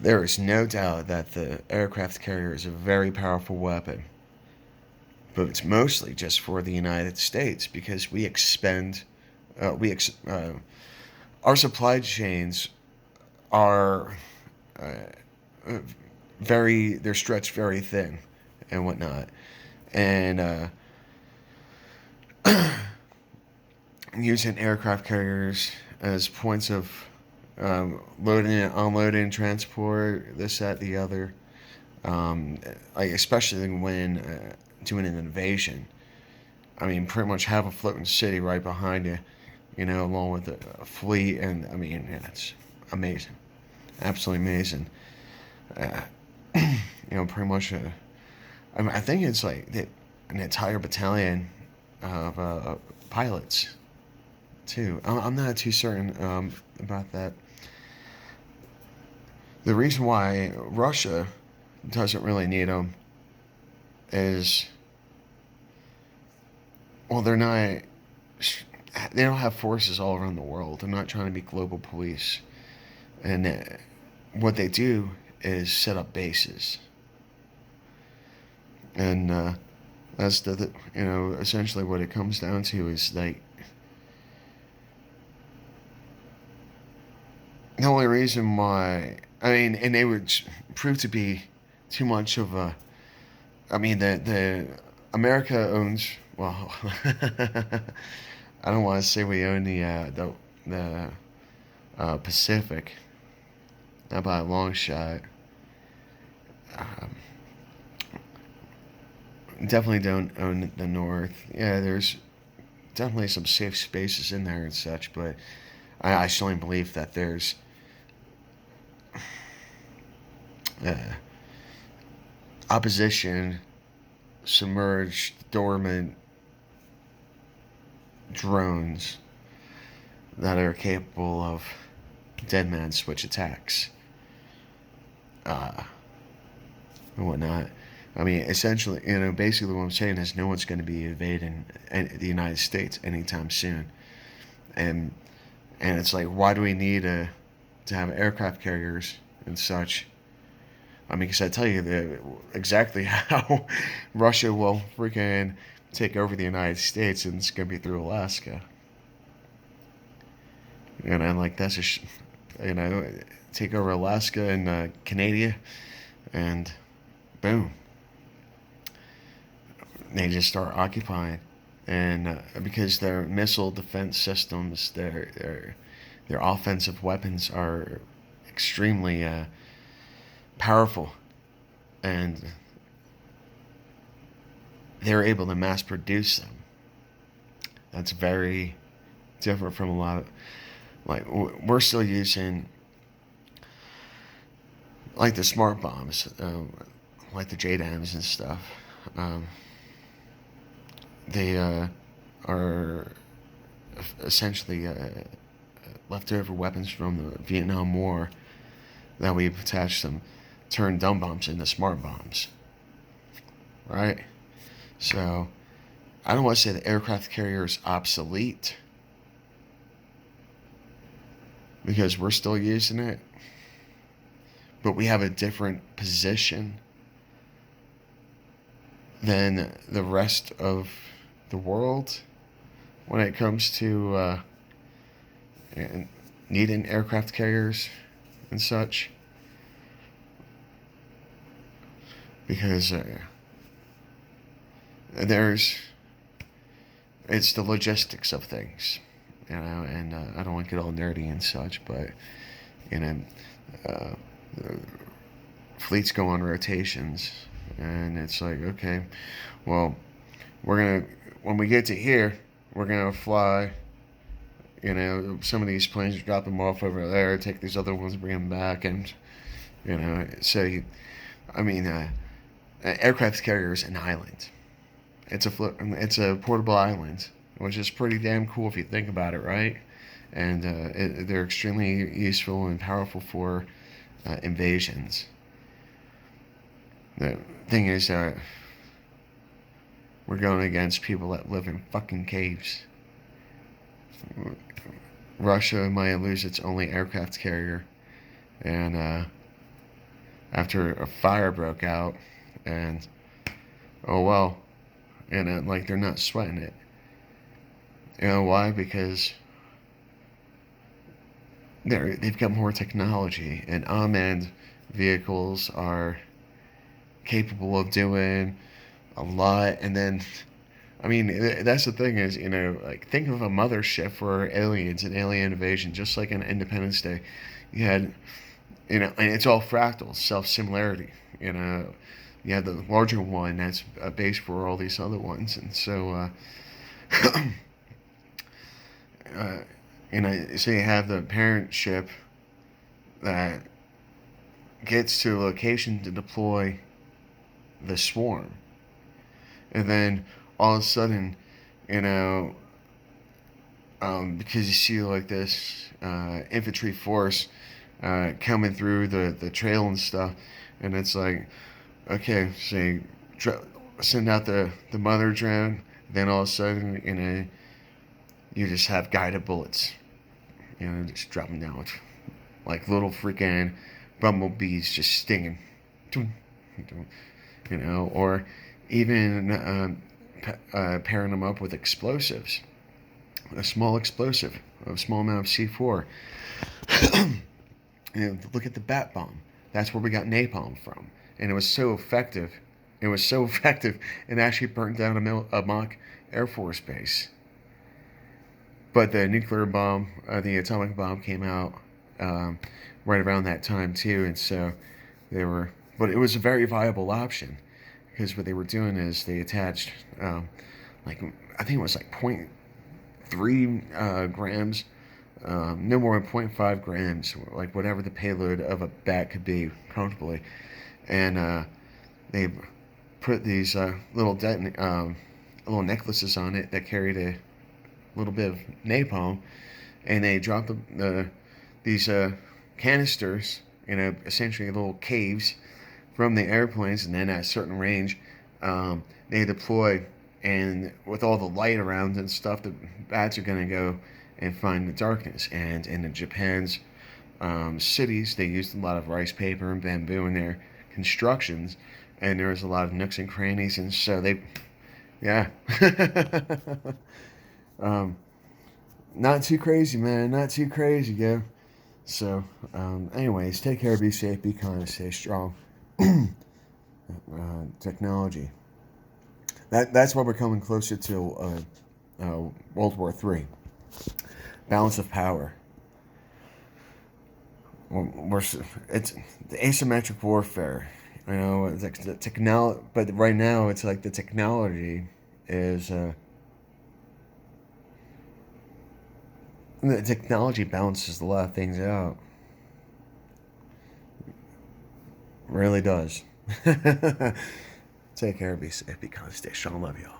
there is no doubt that the aircraft carrier is a very powerful weapon, but it's mostly just for the United States because we expend, we ex- our supply chains are uh, they're stretched very thin and whatnot, and using aircraft carriers as points of loading and unloading, transport, this, that, the other. Like especially when doing an invasion. I mean, pretty much have a floating city right behind you, along with a fleet, and I mean, yeah, it's amazing, absolutely amazing. Uh, pretty much. I mean, I think it's like an entire battalion of pilots too. I'm not too certain about that. The reason why Russia doesn't really need them is, well, they don't have forces all around the world. They're not trying to be global police, and what they do is set up bases, and that's essentially what it comes down to is like the only reason why, I mean, and they would prove to be too much of a, I mean, the America owns, well, I don't want to say we own the Pacific, not by a long shot. Um, Definitely don't own the North. Yeah, there's definitely some safe spaces in there and such, but I strongly believe that there's uh, opposition, submerged, dormant drones that are capable of dead man switch attacks uh, and whatnot. I mean, essentially, basically what I'm saying is no one's going to be invading the United States anytime soon, and it's like, why do we need to have aircraft carriers and such? I mean, because I tell you exactly how Russia will freaking take over the United States, and it's going to be through Alaska. Like that's take over Alaska and Canada, and boom, they just start occupying, and because their missile defense systems, their offensive weapons are extremely powerful, and they're able to mass produce them. That's very different from a lot of, like, we're still using like the smart bombs, like the JDAMs and stuff. Um, they are essentially leftover weapons from the Vietnam War that we've attached them, turned dumb bombs into smart bombs, right? So I don't want to say the aircraft carrier is obsolete because we're still using it, but we have a different position than the rest of the world when it comes to needing aircraft carriers and such, because there's it's the logistics of things, and I don't want to get all nerdy and such, but you know, uh, fleets go on rotations, and it's like, okay, well, we're gonna when we get to here, we're gonna fly. Some of these planes, drop them off over there, take these other ones, bring them back, and so I mean, aircraft carrier is an island. It's a portable island, which is pretty damn cool if you think about it, right? And they're extremely useful and powerful for invasions. The thing is, we're going against people that live in fucking caves. Russia might lose its only aircraft carrier, and after a fire broke out, and oh well, and like they're not sweating it. You know why? Because they've got more technology, and unmanned vehicles are capable of doing a lot. And then, I mean, that's the thing is, like think of a mothership for aliens and alien invasion, just like in Independence Day. You had, and it's all fractals, self similarity. You have the larger one that's a base for all these other ones, and so, uh, so you have the parent ship that gets to a location to deploy the swarm, and then all of a sudden, you know, because you see like this infantry force coming through the trail and stuff, and it's like, okay, so you send out the mother drone, then all of a sudden, you just have guided bullets, just dropping down with like little freaking bumblebees just stinging, or even pairing them up with explosives, a small explosive, a small amount of C4. Look at the bat bomb. That's where we got napalm from, and it was so effective. It was so effective, it actually burnt down a mock Air Force base. But the nuclear bomb, the atomic bomb, came out right around that time too, and so they were. But it was a very viable option, because what they were doing is they attached, like I think it was like 0.3 grams, no more than 0.5 grams, like whatever the payload of a bat could be comfortably, and they put these little necklaces on it that carried a little bit of napalm, and they dropped these canisters in essentially little caves from the airplanes, and then at a certain range, they deploy, and with all the light around and stuff, the bats are going to go and find the darkness. And in Japan's cities, they used a lot of rice paper and bamboo in their constructions, and there was a lot of nooks and crannies, and so yeah. um, Not too crazy, man. Not too crazy, yo. So, anyways, take care, be safe, be kind, stay strong. Technology. That's why we're coming closer to World War III. Balance of power. It's the asymmetric warfare. It's like the technology, but right now it's like the technology is. The technology balances a lot of things out. Really does. Take care, be safe, be kind, stay strong, love y'all.